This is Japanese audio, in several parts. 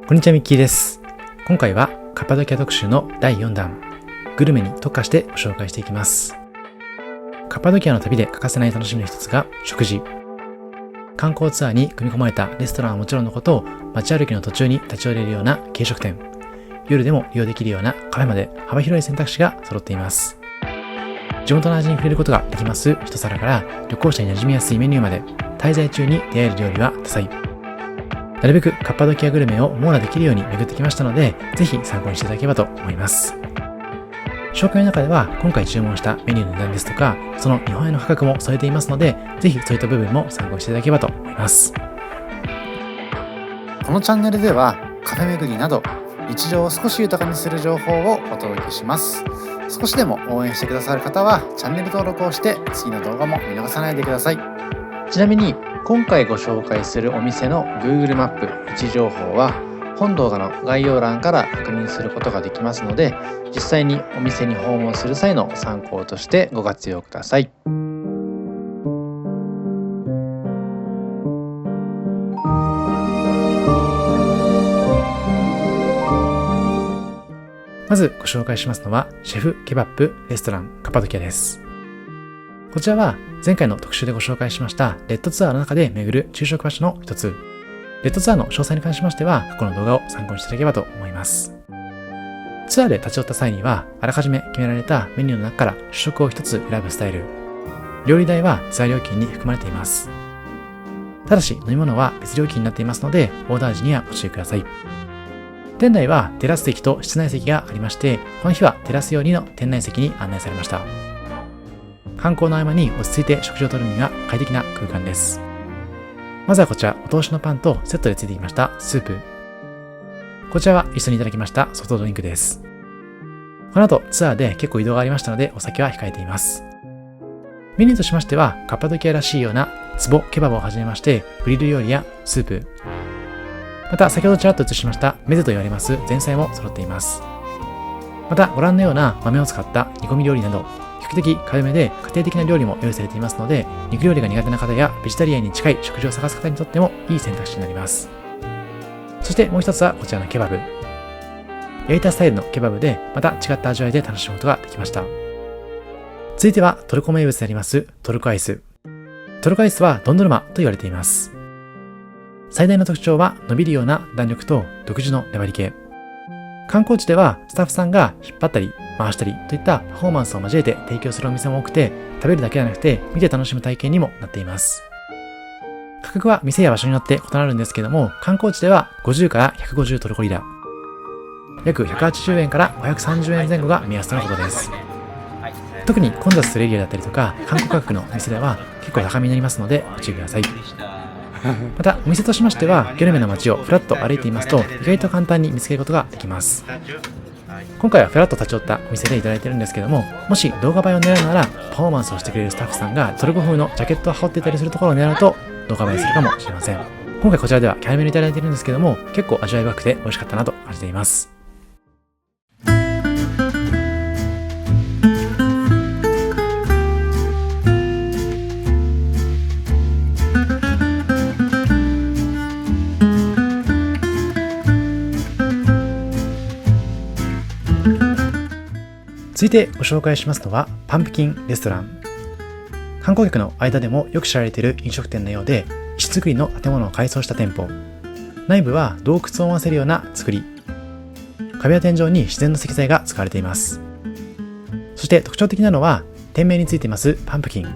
こんにちは、ミッキーです。今回はカッパドキア特集の第4弾、グルメに特化してご紹介していきます。カッパドキアの旅で欠かせない楽しみの一つが食事。観光ツアーに組み込まれたレストランはもちろんのこと、街歩きの途中に立ち寄れるような軽食店、夜でも利用できるようなカフェまで幅広い選択肢が揃っています。地元の味に触れることができます一皿から旅行者に馴染みやすいメニューまで、滞在中に出会える料理は多彩。なるべくカッパドキアグルメを網羅できるように巡ってきましたので、ぜひ参考にしていただければと思います。紹介の中では今回注文したメニューの値段ですとか、その日本円の価格も添えていますので、ぜひそういった部分も参考にしていただければと思います。このチャンネルではカフェ巡りなど日常を少し豊かにする情報をお届けします。少しでも応援してくださる方はチャンネル登録をして次の動画も見逃さないでください。ちなみに今回ご紹介するお店の Google マップ位置情報は本動画の概要欄から確認することができますので、実際にお店に訪問する際の参考としてご活用ください。まずご紹介しますのはシェフケバップレストランカッパドキアです。こちらは前回の特集でご紹介しましたレッドツアーの中で巡る昼食場所の一つ。レッドツアーの詳細に関しましては過去の動画を参考にしていただければと思います。ツアーで立ち寄った際にはあらかじめ決められたメニューの中から主食を一つ選ぶスタイル。料理代はツアー料金に含まれています。ただし飲み物は別料金になっていますので、オーダー時にはご注意ください。店内はテラス席と室内席がありまして、この日はテラス用の店内席に案内されました。観光の合間に落ち着いて食事をとるには快適な空間です。まずはこちら、お通しのパンとセットでついていましたスープ。こちらは一緒にいただきましたソフトドリンクです。この後ツアーで結構移動がありましたので、お酒は控えています。メニューとしましては、カッパドキアらしいようなツボケバブをはじめまして、グリル料理やスープ、また先ほどちらっと映しましたメゼと言われます前菜も揃っています。またご覧のような豆を使った煮込み料理など、比較的軽めで家庭的な料理も用意されていますので、肉料理が苦手な方やベジタリアンに近い食事を探す方にとってもいい選択肢になります。そしてもう一つはこちらのケバブ。焼いたスタイルのケバブでまた違った味わいで楽しむことができました。続いてはトルコ名物でありますトルコアイス。トルコアイスはドンドルマと言われています。最大の特徴は伸びるような弾力と独自の粘り気。観光地ではスタッフさんが引っ張ったり回したりといったパフォーマンスを交えて提供するお店も多くて、食べるだけではなくて見て楽しむ体験にもなっています。価格は店や場所によって異なるんですけども、観光地では50から150トルコリラ、約180円から530円前後が目安とのことです。特に混雑するエリアだったりとか観光価格のお店では結構高めになりますのでご注意ください。またお店としましてはグルメの街をフラッと歩いていますと意外と簡単に見つけることができます。今回はフラッと立ち寄ったお店でいただいているんですけども、もし動画映えを狙うならパフォーマンスをしてくれるスタッフさんがトルコ風のジャケットを羽織っていたりするところを狙うと動画映えするかもしれません。今回こちらではキャラメルいただいているんですけども、結構味わい深くて美味しかったなと感じています。続いてご紹介しますのはパンプキンレストラン。観光客の間でもよく知られている飲食店のようで、石造りの建物を改装した店舗。内部は洞窟を思わせるような造り。壁や天井に自然の石材が使われています。そして特徴的なのは店名についていますパンプキン。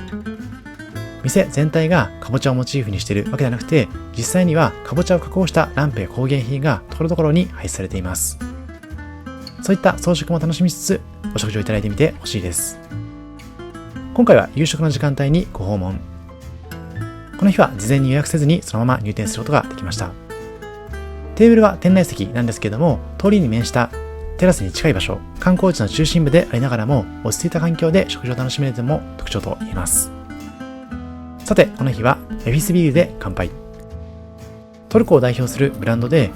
店全体がかぼちゃをモチーフにしているわけではなくて、実際にはかぼちゃを加工したランプや工芸品が所々に配置されています。そういった装飾も楽しみつつお食事をいただいてみてほしいです。今回は夕食の時間帯にご訪問。この日は事前に予約せずにそのまま入店することができました。テーブルは店内席なんですけども、通りに面したテラスに近い場所、観光地の中心部でありながらも落ち着いた環境で食事を楽しめる点も特徴と言えます。さてこの日はメフィスビールで乾杯。トルコを代表するブランドで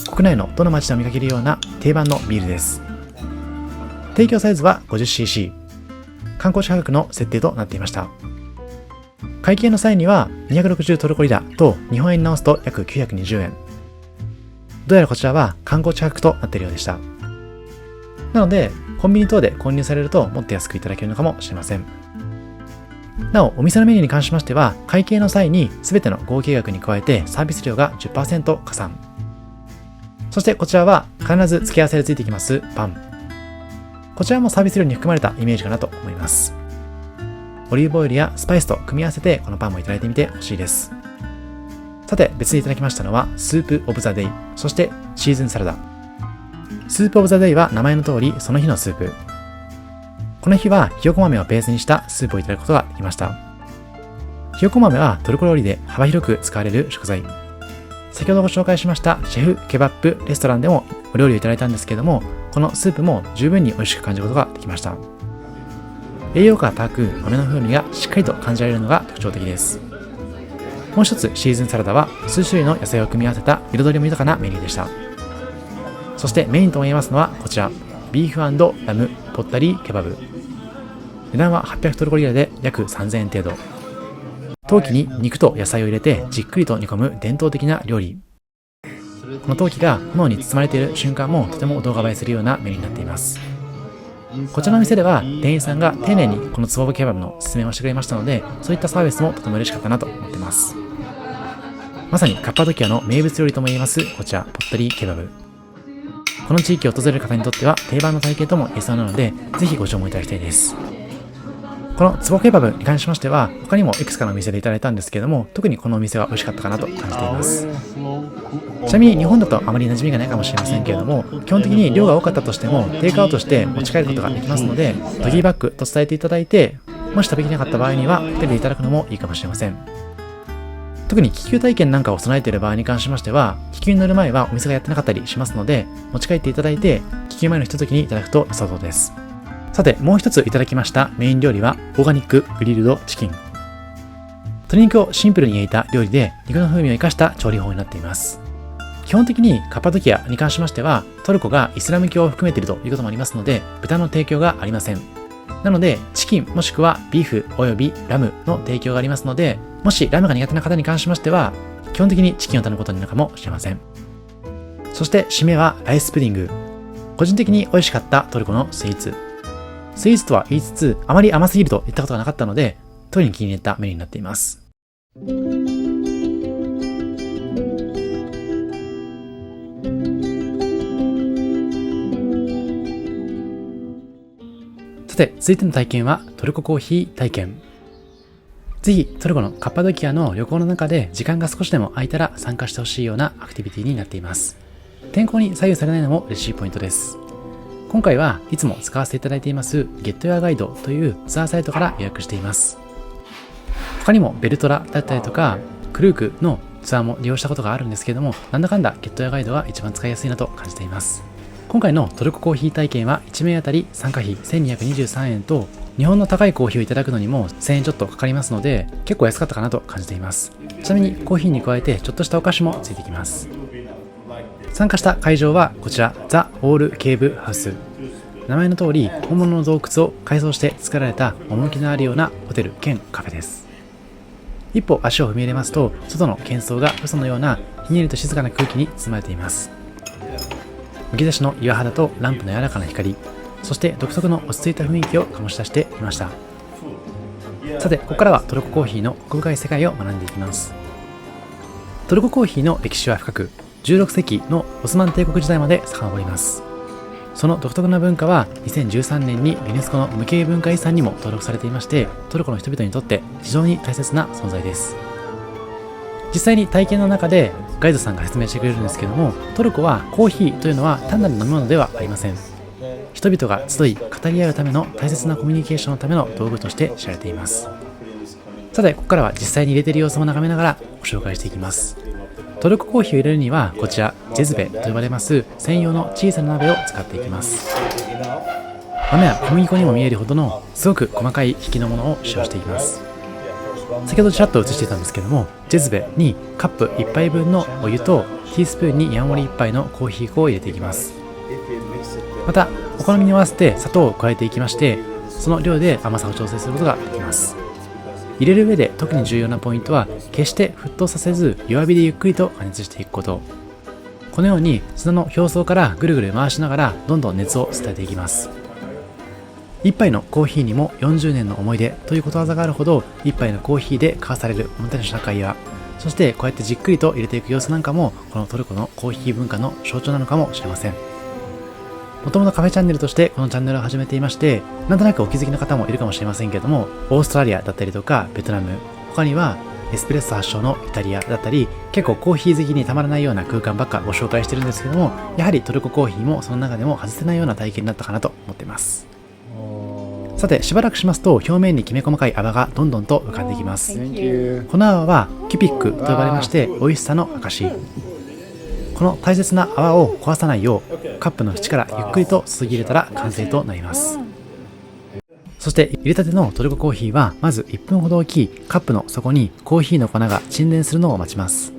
国内のどの街でも見かけるような定番のビールです。提供サイズは 50cc、 観光地価格の設定となっていました。会計の際には260トルコリラと日本円に直すと約920円。どうやらこちらは観光地価格となっているようでした。なので、コンビニ等で購入されるともっと安くいただけるのかもしれません。なお、お店のメニューに関しましては、会計の際に全ての合計額に加えてサービス料が 10% 加算。そしてこちらは必ず付け合わせでついてきますパン。こちらもサービス料に含まれたイメージかなと思います。オリーブオイルやスパイスと組み合わせてこのパンもいただいてみてほしいです。さて、別にいただきましたのはスープオブザデイ、そしてシーズンサラダ。スープオブザデイは名前の通りその日のスープ。この日はひよこ豆をベースにしたスープをいただくことができました。ひよこ豆はトルコ料理で幅広く使われる食材。先ほどご紹介しましたシェフケバップレストランでもお料理をいただいたんですけども、このスープも十分に美味しく感じることができました。栄養価が高く豆の風味がしっかりと感じられるのが特徴的です。もう一つシーズンサラダは数種類の野菜を組み合わせた彩りも豊かなメニューでした。そしてメインとも言えますのはこちら、ビーフ&ラムポッタリーケバブ。値段は800トルコリラで約3000円程度。陶器に肉と野菜を入れてじっくりと煮込む伝統的な料理。この陶器が炎に包まれている瞬間もとても動画映えするようなメニューになっています。こちらの店では店員さんが丁寧にこのツボケバブの説明をしてくれましたので、そういったサービスもとても嬉しかったなと思っています。まさにカッパドキアの名物料理とも言えますこちらポッタリーケバブ。この地域を訪れる方にとっては定番の体験とも言えそうなので、ぜひご注文いただきたいです。このツボケバブに関しましては他にもいくつかのお店でいただいたんですけども、特にこのお店は美味しかったかなと感じています。ちなみに日本だとあまり馴染みがないかもしれませんけれども、基本的に量が多かったとしてもテイクアウトして持ち帰ることができますので、ドギーバッグと伝えていただいて、もし食べきれなかった場合にはホテルでいただくのもいいかもしれません。特に気球体験なんかを備えている場合に関しましては、気球に乗る前はお店がやってなかったりしますので、持ち帰っていただいて気球前のひとときにいただくと良さそうです。さて、もう一ついただきましたメイン料理はオーガニックグリルドチキン。鶏肉をシンプルに焼いた料理で肉の風味を生かした調理法になっています。基本的にカッパドキアに関しましてはトルコがイスラム教を含めているということもありますので、豚の提供がありません。なのでチキンもしくはビーフおよびラムの提供がありますので、もしラムが苦手な方に関しましては基本的にチキンを頼むことになるかもしれません。そして締めはライスプディング。個人的に美味しかったトルコのスイーツ。スイーツとは言いつつあまり甘すぎると言ったことがなかったので、特に気に入ったメニューになっています。さて、続いての体験はトルココーヒー体験。ぜひトルコのカッパドキアの旅行の中で時間が少しでも空いたら参加してほしいようなアクティビティになっています。天候に左右されないのも嬉しいポイントです。今回はいつも使わせていただいていますゲットヤーガイドというツアーサイトから予約しています。他にもベルトラだったりとかクルークのツアーも利用したことがあるんですけども、なんだかんだゲットヤーガイドが一番使いやすいなと感じています。今回のトルココーヒー体験は1名あたり参加費1223円と、日本の高いコーヒーをいただくのにも1000円ちょっとかかりますので、結構安かったかなと感じています。ちなみにコーヒーに加えてちょっとしたお菓子もついてきます。参加した会場はこちらザ・オール・ケーブ・ハウス。名前の通り本物の洞窟を改装して作られた趣のあるようなホテル兼カフェです。一歩足を踏み入れますと、外の喧騒が嘘のようなひんやりと静かな空気に包まれています。むき出しの岩肌とランプの柔らかな光、そして独特の落ち着いた雰囲気を醸し出していました。さて、ここからはトルココーヒーの奥深い世界を学んでいきます。トルココーヒーの歴史は深く、16世紀のオスマン帝国時代まで遡ります。その独特な文化は2013年にユネスコの無形文化遺産にも登録されていまして、トルコの人々にとって非常に大切な存在です。実際に体験の中でガイドさんが説明してくれるんですけども、トルコはコーヒーというのは単なる飲み物ではありません。人々が集い語り合うための大切なコミュニケーションのための道具として知られています。さて、ここからは実際に入れている様子も眺めながらご紹介していきます。トルココーヒーを入れるにはこちらジェズベと呼ばれます専用の小さな鍋を使っていきます。豆は小麦粉にも見えるほどのすごく細かい引きのものを使用していきます。先ほどちらっと映していたんですけども、ジェズベにカップ1杯分のお湯とティースプーンにヤンモリ1杯のコーヒー粉を入れていきます。またお好みに合わせて砂糖を加えていきまして、その量で甘さを調整することができます。入れる上で特に重要なポイントは決して沸騰させず弱火でゆっくりと加熱していくこと。このように砂の表層からぐるぐる回しながらどんどん熱を伝えていきます。一杯のコーヒーにも40年の思い出ということわざがあるほど、一杯のコーヒーで交わされるおもてなしの会話、そしてこうやってじっくりと入れていく様子なんかも、このトルコのコーヒー文化の象徴なのかもしれません。もともとカフェチャンネルとしてこのチャンネルを始めていまして、なんとなくお気づきの方もいるかもしれませんけども、オーストラリアだったりとかベトナム、他にはエスプレッソ発祥のイタリアだったり、結構コーヒー好きにたまらないような空間ばっかご紹介してるんですけども、やはりトルココーヒーもその中でも外せないような体験になったかなと思っています。さて、しばらくしますと表面にきめ細かい泡がどんどんと浮かんできます。この泡はキュピックと呼ばれまして、美味しさの証。この大切な泡を壊さないよう、カップの縁からゆっくりと注ぎ入れたら完成となります。そして入れたてのトルココーヒーはまず1分ほど置き、カップの底にコーヒーの粉が沈殿するのを待ちます。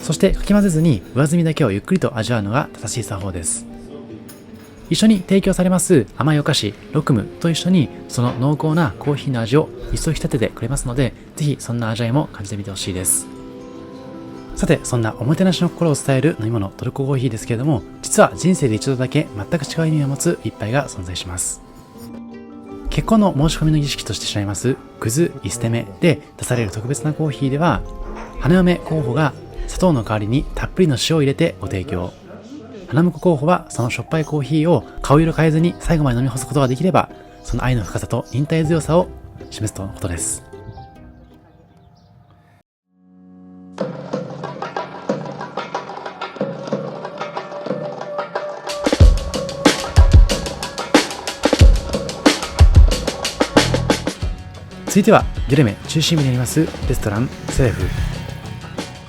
そしてかき混ぜずに上澄みだけをゆっくりと味わうのが正しい作法です。一緒に提供されます甘いお菓子ロクムと一緒に、その濃厚なコーヒーの味を一層引き立ててくれますので、ぜひそんな味わいも感じてみてほしいです。さて、そんなおもてなしの心を伝える飲み物トルココーヒーですけれども、実は人生で一度だけ全く違う意味を持つ一杯が存在します。結婚の申し込みの儀式として知られますクズ・イステメで出される特別なコーヒーでは、花嫁候補が砂糖の代わりにたっぷりの塩を入れてご提供、花婿候補はそのしょっぱいコーヒーを顔色変えずに最後まで飲み干すことができれば、その愛の深さと忍耐強さを示すとのことです。続いてはギュレメ中心部にありますレストランセレフ。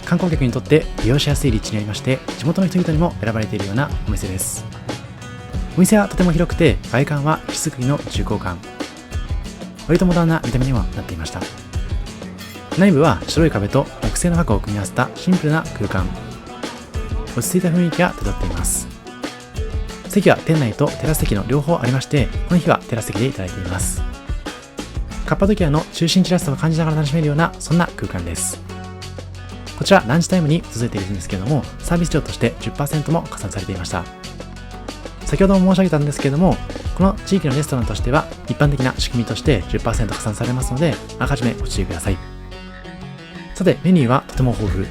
観光客にとって利用しやすい立地にありまして、地元の人々にも選ばれているようなお店です。お店はとても広くて、外観は石造りの重厚感、割とモダンな見た目にもなっていました。内部は白い壁と木製の箱を組み合わせたシンプルな空間、落ち着いた雰囲気が漂っています。席は店内とテラス席の両方ありまして、この日はテラス席でいただいています。カッパドキアの中心地らしさを感じながら楽しめるような、そんな空間です。こちらランチタイムに訪れているんですけれども、サービス料として 10% も加算されていました。先ほども申し上げたんですけれども、この地域のレストランとしては一般的な仕組みとして 10% 加算されますので、あらかじめご注意ください。さて、メニューはとても豊富。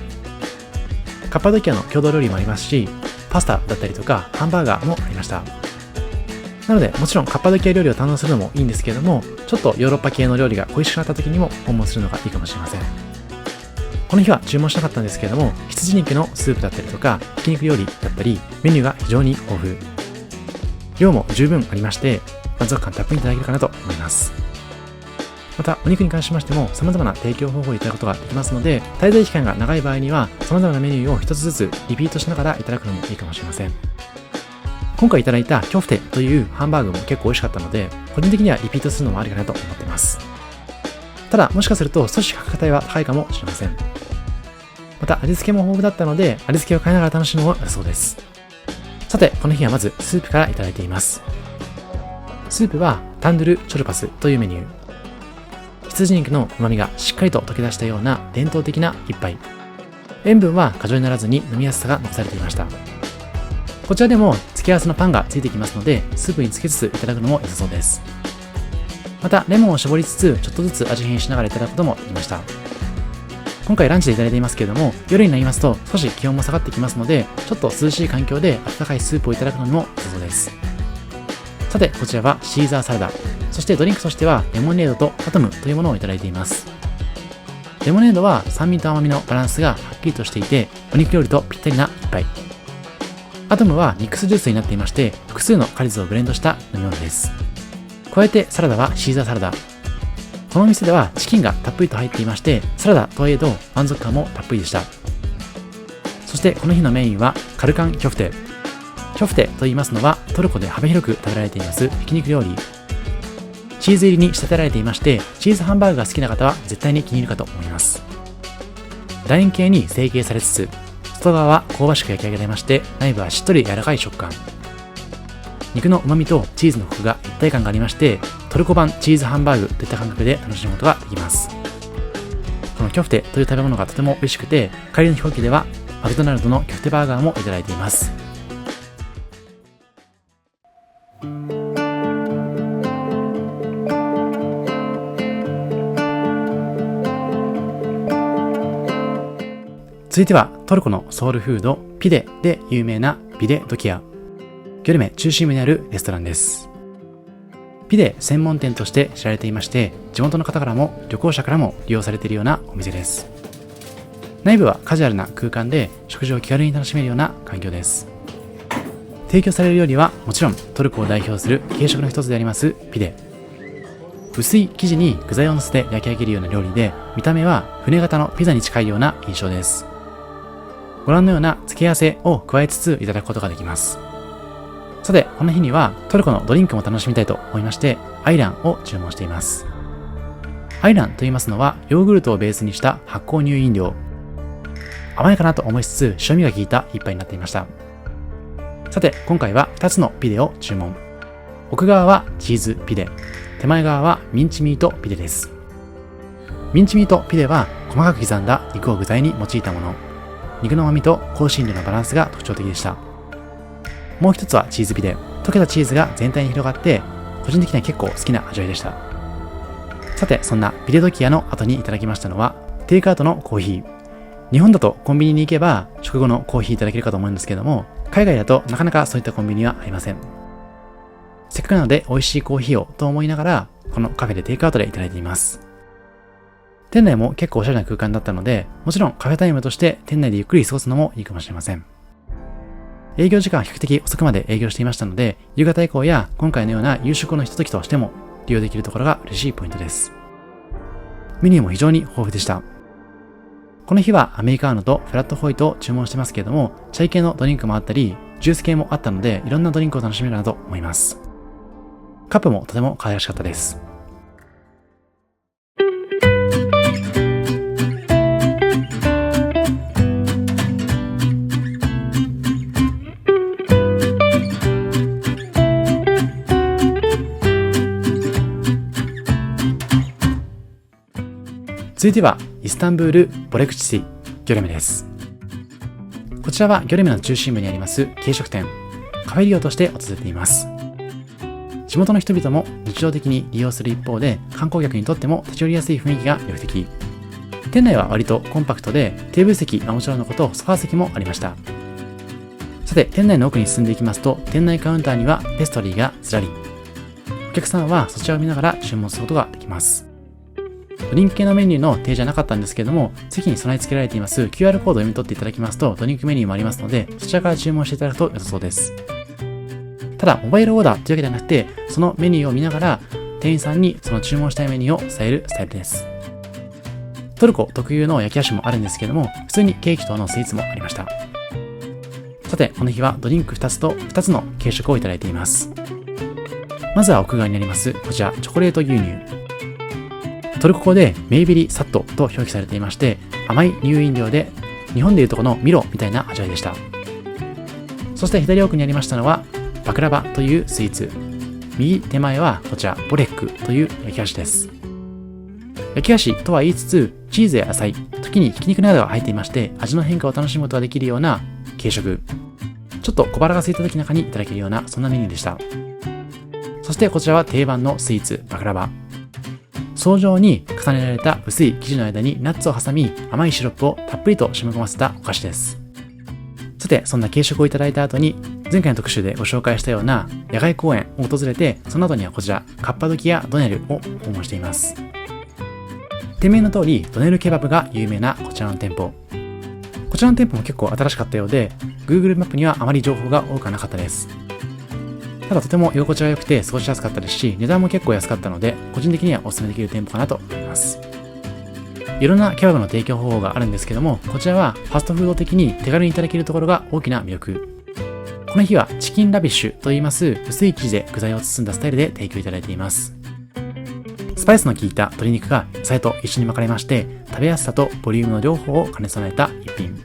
カッパドキアの郷土料理もありますし、パスタだったりとかハンバーガーもありました。なので、もちろんカッパドキア料理を堪能するのもいいんですけれども、ちょっとヨーロッパ系の料理が恋しくなった時にも訪問するのがいいかもしれません。この日は注文しなかったんですけれども、羊肉のスープだったりとかひき肉料理だったり、メニューが非常に豊富、量も十分ありまして、満足感たっぷりいただけるかなと思います。また、お肉に関しましても様々な提供方法をいただくことができますので、滞在期間が長い場合には様々なメニューを一つずつリピートしながらいただくのもいいかもしれません。今回いただいたキョフテというハンバーグも結構美味しかったので、個人的にはリピートするのもありかなと思っています。ただ、もしかすると少し価格帯は高いかもしれません。また、味付けも豊富だったので、味付けを変えながら楽しむのも良そうです。さて、この日はまずスープからいただいています。スープはタンドゥルチョルパスというメニュー。羊肉の旨味がしっかりと溶け出したような伝統的な一杯。塩分は過剰にならずに飲みやすさが残されていました。こちらでも付け合わせのパンがついてきますので、スープにつけつついただくのも良さそうです。また、レモンを絞りつつちょっとずつ味変しながらいただくこともできました。今回ランチでいただいていますけれども、夜になりますと少し気温も下がってきますので、ちょっと涼しい環境で温かいスープをいただくのにも良さそうです。さて、こちらはシーザーサラダ、そしてドリンクとしてはレモネードとアトムというものをいただいています。レモネードは酸味と甘みのバランスがはっきりとしていて、お肉料理とぴったりな一杯。アトムはミックスジュースになっていまして、複数の果実をブレンドした飲み物です。加えてサラダはシーザーサラダ。このお店ではチキンがたっぷりと入っていまして、サラダとはいえど満足感もたっぷりでした。そしてこの日のメインはカルカンキョフテ。キョフテと言いますのはトルコで幅広く食べられていますひき肉料理。チーズ入りに仕立てられていまして、チーズハンバーグが好きな方は絶対に気に入るかと思います。楕円形に成形されつつ、外側は香ばしく焼き上げられまして、内部はしっとり柔らかい食感。肉の旨味とチーズのコクが一体感がありまして、トルコ版チーズハンバーグといった感覚で楽しむことができます。このキョフテという食べ物がとても美味しくて、帰りの飛行機ではマクドナルドのキョフテバーガーもいただいています。続いてはトルコのソウルフードピデで有名なピデドキア。ギョルメ中心部にあるレストランです。ピデ専門店として知られていまして、地元の方からも旅行者からも利用されているようなお店です。内部はカジュアルな空間で食事を気軽に楽しめるような環境です。提供される料理はもちろんトルコを代表する軽食の一つでありますピデ。薄い生地に具材を乗せて焼き上げるような料理で、見た目は船型のピザに近いような印象です。ご覧のような付け合わせを加えつついただくことができます。さて、この日にはトルコのドリンクも楽しみたいと思いまして、アイランを注文しています。アイランと言いますのは、ヨーグルトをベースにした発酵乳飲料。甘いかなと思いつつ、塩味が効いた一杯になっていました。さて、今回は2つのピデを注文。奥側はチーズピデ、手前側はミンチミートピデです。ミンチミートピデは細かく刻んだ肉を具材に用いたもの。肉の旨味と香辛料のバランスが特徴的でした。もう一つはチーズピデ。溶けたチーズが全体に広がって、個人的には結構好きな味わいでした。さて、そんなピデドキアの後にいただきましたのは、テイクアウトのコーヒー。日本だとコンビニに行けば食後のコーヒーいただけるかと思うんですけども、海外だとなかなかそういったコンビニはありません。せっかくなので美味しいコーヒーをと思いながら、このカフェでテイクアウトでいただいています。店内も結構おしゃれな空間だったので、もちろんカフェタイムとして店内でゆっくり過ごすのもいいかもしれません。営業時間は比較的遅くまで営業していましたので、夕方以降や今回のような夕食のひとときとしても利用できるところが嬉しいポイントです。メニューも非常に豊富でした。この日はアメリカーノとフラットホワイトを注文してますけれども、チャイ系のドリンクもあったり、ジュース系もあったので、いろんなドリンクを楽しめるなと思います。カップもとても可愛らしかったです。続いてはイスタンブールボレクチシギョレメです。こちらはギョレメの中心部にあります軽食店、カフェ利用として訪れています。地元の人々も日常的に利用する一方で、観光客にとっても立ち寄りやすい雰囲気が魅力的。店内は割とコンパクトで、テーブル席はもちろんのことソファー席もありました。さて、店内の奥に進んでいきますと、店内カウンターにはペストリーがずらり。お客さんはそちらを見ながら注文することができます。ドリンク系のメニューの提示はなかったんですけれども、席に備え付けられています QR コードを読み取っていただきますと、ドリンクメニューもありますので、そちらから注文していただくと良さそうです。ただ、モバイルオーダーというわけではなくて、そのメニューを見ながら、店員さんにその注文したいメニューを伝えるスタイルです。トルコ特有の焼き菓子もあるんですけれども、普通にケーキ等のスイーツもありました。さて、この日はドリンク2つと2つの軽食をいただいています。まずは奥側になります、こちら、チョコレート牛乳。トルコ語でメイビリサットと表記されていまして、甘い乳飲料で日本でいうとこのミロみたいな味わいでした。そして左奥にありましたのはバクラバというスイーツ。右手前はこちらボレックという焼き菓子です。焼き菓子とは言いつつ、チーズや野菜、時にひき肉などが入っていまして、味の変化を楽しむことができるような軽食。ちょっと小腹が空いた時なんかにいただけるようなそんなメニューでした。そしてこちらは定番のスイーツバクラバ。層状に重ねられた薄い生地の間にナッツを挟み、甘いシロップをたっぷりと染み込ませたお菓子です。さて、そんな軽食をいただいた後に、前回の特集でご紹介したような野外公園を訪れて、その後にはこちら、カッパドキアドネルを訪問しています。店名の通り、ドネルケバブが有名なこちらの店舗。こちらの店舗も結構新しかったようで、Google マップにはあまり情報が多くはなかったです。ただとても居心地が良くて過ごしやすかったですし、値段も結構安かったので、個人的にはお勧めできる店舗かなと思います。いろんなケバブの提供方法があるんですけども、こちらはファストフード的に手軽にいただけるところが大きな魅力。この日はチキンラビッシュといいます薄い生地で具材を包んだスタイルで提供いただいています。スパイスの効いた鶏肉が野菜と一緒に巻かれまして、食べやすさとボリュームの両方を兼ね備えた一品。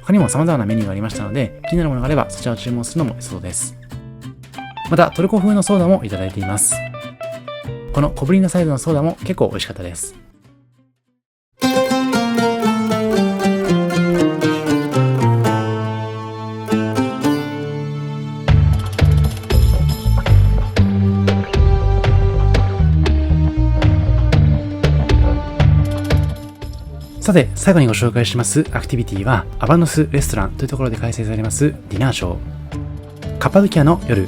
他にも様々なメニューがありましたので、気になるものがあればそちらを注文するのも良さそうです。またトルコ風のソーダもいただいています。この小ぶりなサイズのソーダも結構美味しかったです。さて、最後にご紹介しますアクティビティは、アバノスレストランというところで開催されますディナーショー。カッパドキアの夜、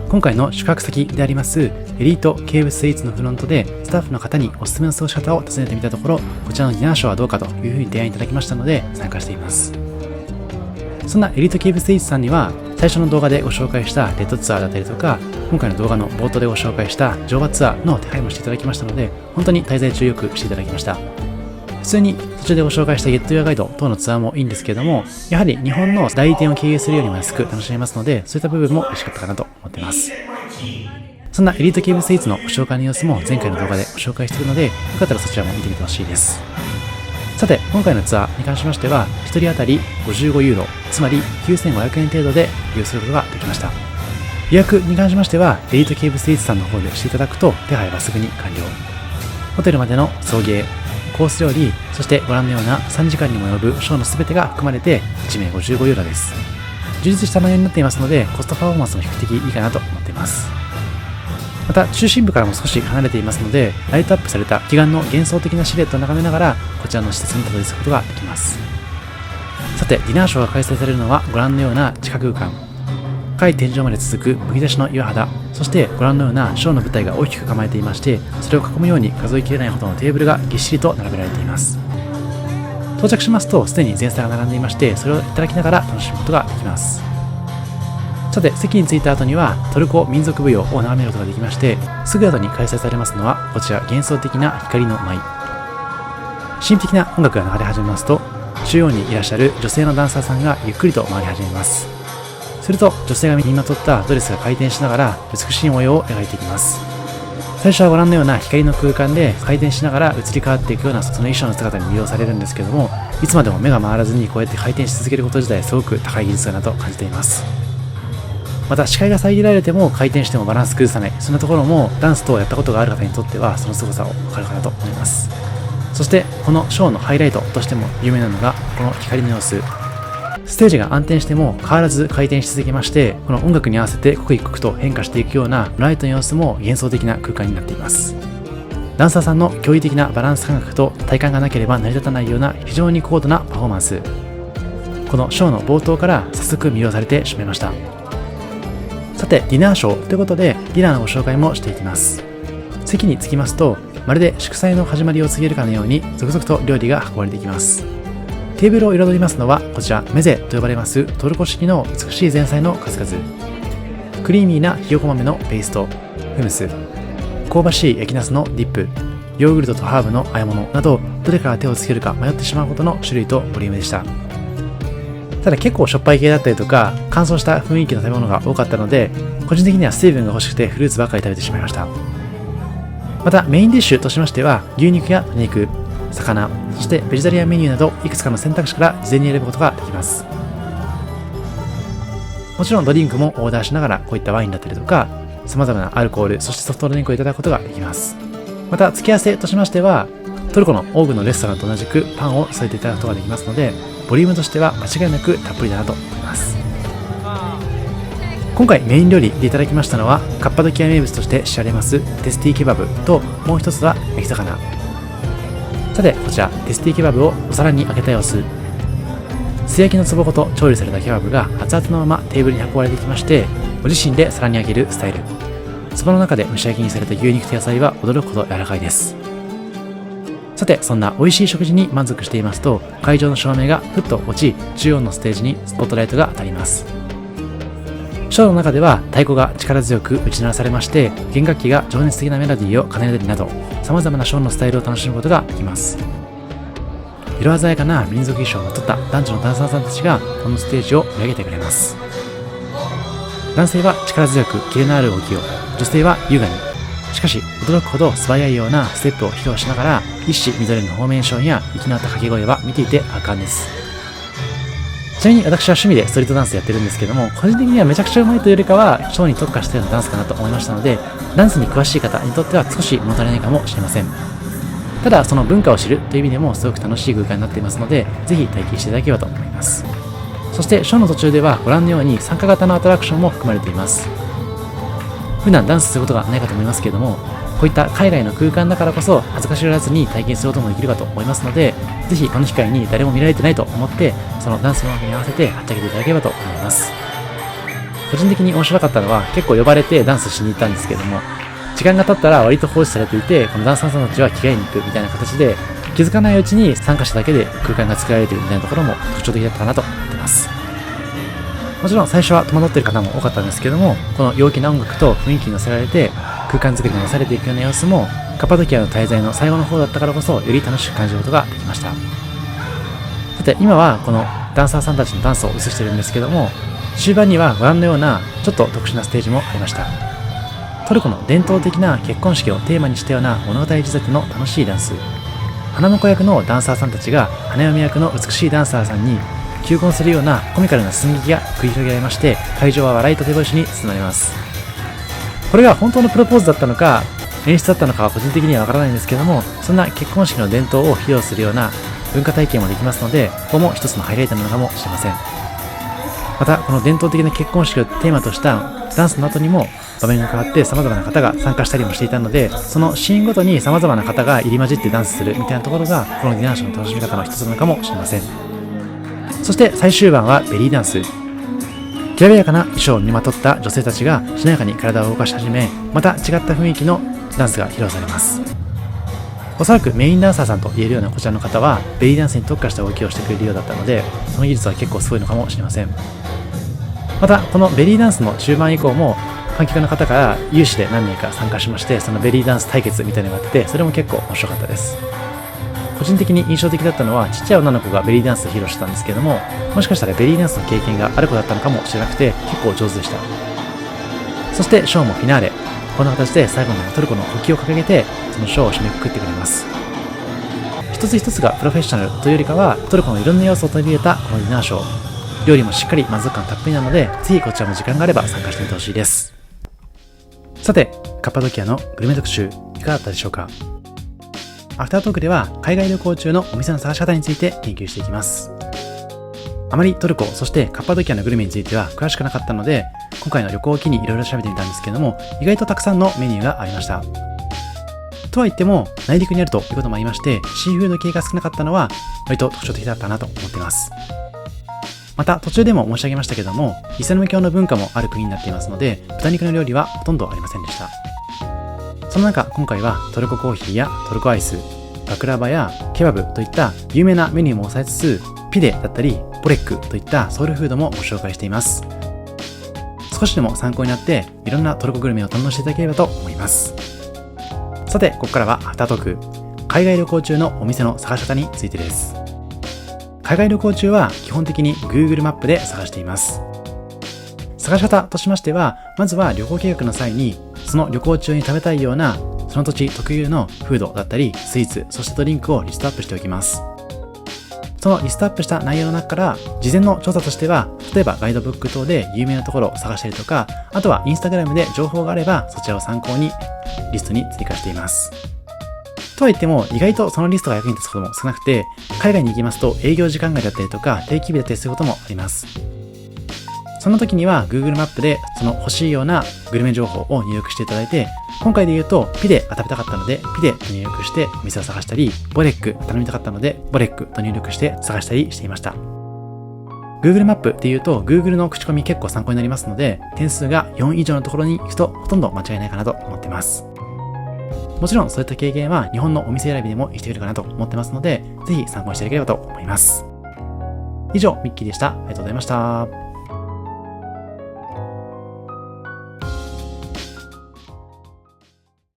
今回の宿泊先でありますエリートケーブスイーツのフロントでスタッフの方におすすめの過ごし方を尋ねてみたところ、こちらのディナーショーはどうかというふうに提案いただきましたので参加しています。そんなエリートケーブスイーツさんには、最初の動画でご紹介したレッドツアーだったりとか、今回の動画の冒頭でご紹介した乗馬ツアーの手配もしていただきましたので、本当に滞在中よくしていただきました。普通に途中でご紹介したゲットユアガイド等のツアーもいいんですけれども、やはり日本の代理店を経由するよりも安く楽しめますので、そういった部分も嬉しかったかなと思っています。そんなエリートケーブスイーツのご紹介の様子も前回の動画でご紹介しているので、よかったらそちらも見てみてほしいです。さて、今回のツアーに関しましては、1人当たり55ユーロ、つまり9500円程度で利用することができました。予約に関しましては、エリートケーブスイーツさんの方でしていただくと、手配はすぐに完了。ホテルまでの送迎、コース料理、そしてご覧のような3時間にも及ぶショーの全てが含まれて1名55ユーロです。充実した内容になっていますので、コストパフォーマンスも比較的いいかなと思っています。また、中心部からも少し離れていますので、ライトアップされた奇岩の幻想的なシルエットを眺めながら、こちらの施設にたどり着くことができます。さて、ディナーショーが開催されるのはご覧のような地下空間。深い天井まで続くむき出しの岩肌、そしてご覧のようなショーの舞台が大きく構えていまして、それを囲むように数えきれないほどのテーブルがぎっしりと並べられています。到着しますと、すでに前菜が並んでいまして、それをいただきながら楽しむことができます。さて、席に着いた後にはトルコ民族舞踊を眺めることができまして、すぐ後に開催されますのはこちら幻想的な光の舞。神秘的な音楽が流れ始めますと、中央にいらっしゃる女性のダンサーさんがゆっくりと回り始めます。すると女性が身にまとったドレスが回転しながら美しい模様を描いていきます。最初はご覧のような光の空間で回転しながら移り変わっていくようなその衣装の姿に魅了されるんですけども、いつまでも目が回らずにこうやって回転し続けること自体すごく高い技術だなと感じています。また視界が遮られても回転してもバランス崩さない、そんなところもダンス等をやったことがある方にとってはその凄さを分かるかなと思います。そしてこのショーのハイライトとしても有名なのがこの光の様子。ステージが暗転しても変わらず回転し続けまして、この音楽に合わせて刻一刻と変化していくようなライトの様子も幻想的な空間になっています。ダンサーさんの驚異的なバランス感覚と体感がなければ成り立たないような非常に高度なパフォーマンス。このショーの冒頭から早速魅了されてしまいました。さて、ディナーショーということでディナーのご紹介もしていきます。席に着きますと、まるで祝祭の始まりを告げるかのように続々と料理が運ばれていきます。テーブルを彩りますのはこちらメゼと呼ばれますトルコ式の美しい前菜の数々。クリーミーなひよこ豆のペースト、フムス、香ばしい焼きナスのディップ、ヨーグルトとハーブの和え物など、どれから手をつけるか迷ってしまうほどの種類とボリュームでした。ただ結構しょっぱい系だったりとか乾燥した雰囲気の食べ物が多かったので、個人的には水分が欲しくてフルーツばかり食べてしまいました。またメインディッシュとしましては牛肉や鶏肉、魚、そしてベジタリアンメニューなどいくつかの選択肢から事前に選ぶことができます。もちろんドリンクもオーダーしながらこういったワインだったりとか様々なアルコール、そしてソフトドリンクをいただくことができます。また付け合わせとしましてはトルコの多くのレストランと同じくパンを添えていただくことができますので、ボリュームとしては間違いなくたっぷりだなと思います。今回メイン料理でいただきましたのはカッパドキア名物として知られますテスティケバブと、もう一つは焼き魚。さて、こちらテスティケバブをお皿に開けた様子。素焼きの壺ごと調理されたケバブが熱々のままテーブルに運ばれてきまして、ご自身で皿にあげるスタイル。壺の中で蒸し焼きにされた牛肉と野菜は驚くほど柔らかいです。さて、そんな美味しい食事に満足していますと、会場の照明がふっと落ち、中央のステージにスポットライトが当たります。ショーの中では太鼓が力強く打ち鳴らされまして、弦楽器が情熱的なメロディーを奏でるなど、様々なショーのスタイルを楽しむことができます。色鮮やかな民族衣装をまとった男女のダンサーさんたちがこのステージを盛り上げてくれます。男性は力強くキレのある動きを、女性は優雅に、しかし驚くほど素早いようなステップを披露しながら、一糸乱れぬフォーメーションや息の合った掛け声は見ていて圧巻です。ちなみに私は趣味でストリートダンスやってるんですけども、個人的にはめちゃくちゃ上手いというよりかはショーに特化したようなダンスかなと思いましたので、ダンスに詳しい方にとっては少し物足りないかもしれません。ただその文化を知るという意味でもすごく楽しい空間になっていますので、ぜひ体験していただければと思います。そしてショーの途中ではご覧のように参加型のアトラクションも含まれています。普段ダンスすることがないかと思いますけれども、こういった海外の空間だからこそ恥ずかしがらずに体験することもできるかと思いますので、ぜひこの機会に誰も見られてないと思ってそのダンスの音楽に合わせてはっちゃけていただければと思います。個人的に面白かったのは結構呼ばれてダンスしに行ったんですけども、時間が経ったら割と放置されていて、このダンサーさんたちは着替えに行くみたいな形で気づかないうちに参加者だけで空間が作られているみたいなところも特徴的だったかなと思ってます。もちろん最初は戸惑っている方も多かったんですけども、この陽気な音楽と雰囲気に乗せられて空間作りに乗されていくような様子もカッパドキアの滞在の最後の方だったからこそより楽しく感じることができました。さて今はこのダンサーさんたちのダンスを映しているんですけども、終盤にはご覧のようなちょっと特殊なステージもありました。トルコの伝統的な結婚式をテーマにしたような物語仕立ての楽しいダンス、花婿役のダンサーさんたちが花嫁役の美しいダンサーさんに求婚するようなコミカルな寸劇が繰り広げられまして、会場は笑いと手拍子に包まれます。これが本当のプロポーズだったのか演出だったのかは個人的にはわからないんですけども、そんな結婚式の伝統を披露するような文化体験もできますので、ここも一つのハイライトなのかもしれません。またこの伝統的な結婚式をテーマとしたダンスの後にも場面が変わって様々な方が参加したりもしていたので、そのシーンごとに様々な方が入り混じってダンスするみたいなところがこのディナーショーの楽しみ方の一つなのかもしれません。そして最終盤はベリーダンス。きらびやかな衣装を身にまとった女性たちがしなやかに体を動かし始め、また違った雰囲気のダンスが披露されます。おそらくメインダンサーさんと言えるようなこちらの方はベリーダンスに特化した動きをしてくれるようだったので、その技術は結構すごいのかもしれません。またこのベリーダンスの中盤以降も観客の方から有志で何名か参加しまして、そのベリーダンス対決みたいなのがあって、それも結構面白かったです。個人的に印象的だったのはちっちゃい女の子がベリーダンスを披露してたんですけども、もしかしたらベリーダンスの経験がある子だったのかもしれなくて結構上手でした。そしてショーもフィナーレ、こんな形で最後のトルコの国旗を掲げてそのショーを締めくくってくれます。一つ一つがプロフェッショナルというよりかはトルコのいろんな要素を取り入れたこのディナーショー、料理もしっかり満足感たっぷりなので、ぜひこちらも時間があれば参加してみてほしいです。さてカッパドキアのグルメ特集いかがだったでしょうか。アフタートークでは海外旅行中のお店の探し方について研究していきます。あまりトルコそしてカッパドキアのグルメについては詳しくなかったので、今回の旅行を機にいろいろ調べてみたんですけども、意外とたくさんのメニューがありました。とは言っても内陸にあるということもありまして、シーフード系が少なかったのは割と特徴的だったなと思っています。また途中でも申し上げましたけども、イスラム教の文化もある国になっていますので、豚肉の料理はほとんどありませんでした。その中今回はトルココーヒーやトルコアイス、バクラバやケバブといった有名なメニューも抑えつつ、ピデだったりボレックといったソウルフードもご紹介しています。少しでも参考になっていろんなトルコグルメを堪能していただければと思います。さてここからはアフタートーク、海外旅行中のお店の探し方についてです。海外旅行中は基本的に Google マップで探しています。探し方としましては、まずは旅行計画の際にその旅行中に食べたいようなその土地特有のフードだったりスイーツ、そしてドリンクをリストアップしておきます。そのリストアップした内容の中から事前の調査としては、例えばガイドブック等で有名なところを探したりとか、あとはインスタグラムで情報があればそちらを参考にリストに追加しています。とは言っても意外とそのリストが役に立つことも少なくて、海外に行きますと営業時間外だったりとか定期日だったりすることもあります。その時には Google マップでその欲しいようなグルメ情報を入力していただいて、今回で言うとピデが食べたかったのでピデと入力してお店を探したり、ボレック頼みたかったのでボレックと入力して探したりしていました。 Google マップっていうと Google の口コミ結構参考になりますので、点数が4以上のところに行くとほとんど間違いないかなと思っています。もちろんそういった経験は日本のお店選びでも生きてくるかなと思ってますので、ぜひ参考にしていただければと思います。以上ミッキーでした。ありがとうございました。